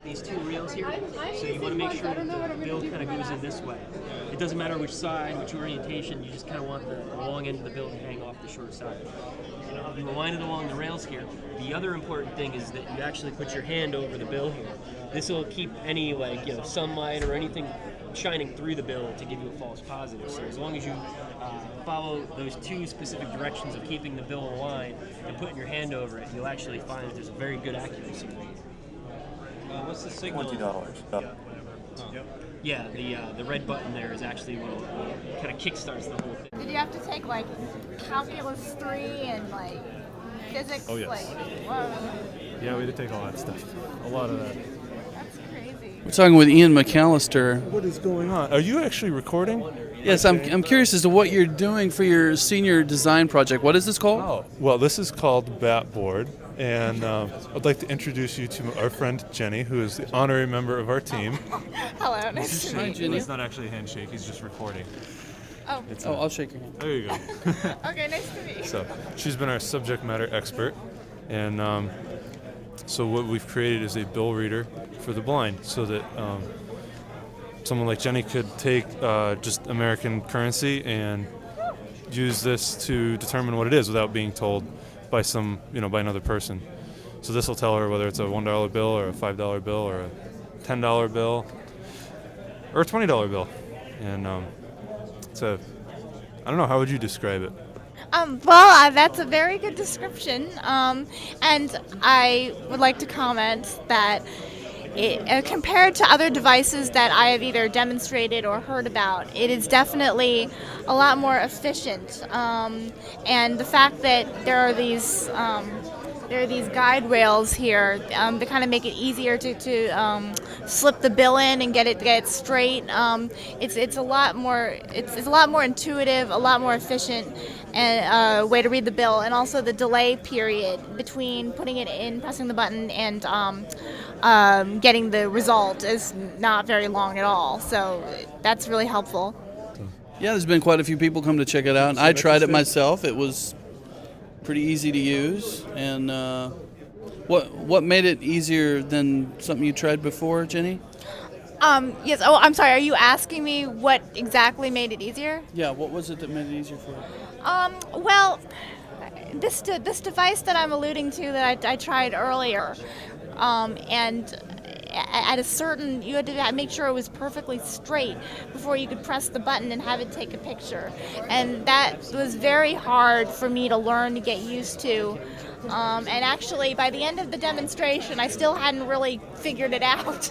These two reels here, so you want to make sure that the bill kind of goes in this way. It doesn't matter which side, which orientation, you just kind of want the long end of the bill to hang off the short side. You align it along the rails here. The other important thing is that you actually put your hand over the bill here. This will keep any sunlight or anything shining through the bill to give you a false positive. So as long as you follow those two specific directions of keeping the bill aligned and putting your hand over it, you'll actually find that there's a very good accuracy rate. What's the signal? $20. Yeah, the red button there is actually what kind of kickstarts the whole thing. Did you have to take like calculus 3 and like physics? Oh, yes. Like, whoa, Yeah, we did take all that stuff. A lot of that. that's crazy. We're talking with Ian McAllister. What is going on? Are you actually recording? Yes, I'm curious as to what you're doing for your senior design project. What is this called? Oh, well, this is called Batboard, and I'd like to introduce you to our friend Jenny, who is the honorary member of our team. Hello, nice to Hi, meet you. Jenny. It's not actually a handshake; he's just recording. Oh, Oh, I'll shake your hand. There you go. okay, nice to meet you. So she's been our subject matter expert, and so what we've created is a bill reader for the blind, so that someone like Jenny could take just American currency and use this to determine what it is without being told by by another person. So this will tell her whether it's a $1 bill or a $5 bill or a $10 bill or a $20 bill, and I don't know, how would you describe it? That's a very good description. And I would like to comment that compared to other devices that I have either demonstrated or heard about, it is definitely a lot more efficient. And the fact that there are these guide rails here to kind of make it easier to slip the bill in and get it straight. It's a lot more intuitive, a lot more efficient, and way to read the bill. And also the delay period between putting it in, pressing the button, and getting the result is not very long at all. So that's really helpful. Yeah, there's been quite a few people come to check it out. I tried it myself. It was pretty easy to use. And what made it easier than something you tried before, Jenny? Yes. Oh, I'm sorry. Are you asking me what exactly made it easier? Yeah, what was it that made it easier for you? Well, this device that I'm alluding to that I tried earlier, and at a certain, you had to make sure it was perfectly straight before you could press the button and have it take a picture, and that was very hard for me to learn to get used to. And actually, by the end of the demonstration, I still hadn't really figured it out.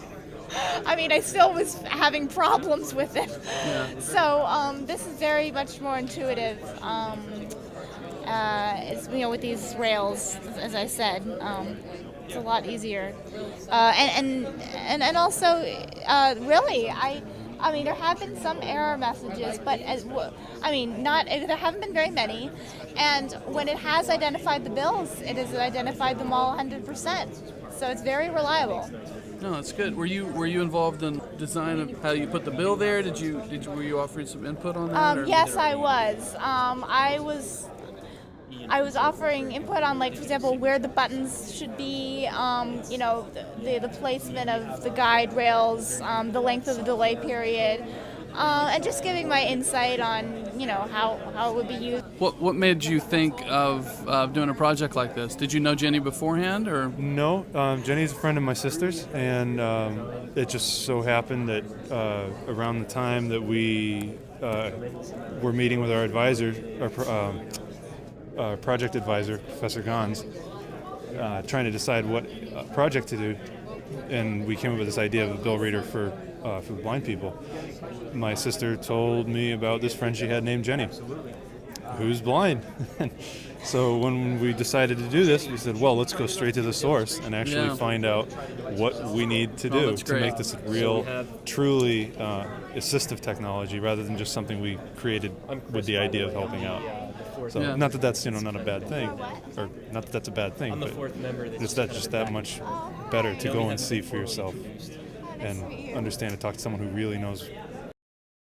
I mean, I still was having problems with it. Yeah. So this is very much more intuitive. It's, with these rails, as I said, it's a lot easier. And also, really, I mean, there have been some error messages, but there haven't been very many. And when it has identified the bills, it has identified them all 100%. So it's very reliable. No, that's good. Were you involved in design of how you put the bill there? Were you offering some input on that? Yes, I was. I was offering input on, like, for example, where the buttons should be, the placement of the guide rails, the length of the delay period, and just giving my insight on, how it would be used. What made you think of doing a project like this? Did you know Jenny beforehand, or? No, Jenny's a friend of my sister's, and it just so happened that around the time that we were meeting with our advisor, our project advisor, Professor Gons, trying to decide what project to do, and we came up with this idea of a bill reader for blind people. My sister told me about this friend she had named Jenny, who's blind. So when we decided to do this, we said, well, let's go straight to the source and actually find out what we need to do to make this real, truly assistive technology rather than just something we created with the idea of helping out. So not that that's not a bad thing, or not that that's a bad thing, but it's just that much better to go and see for yourself and understand and talk to someone who really knows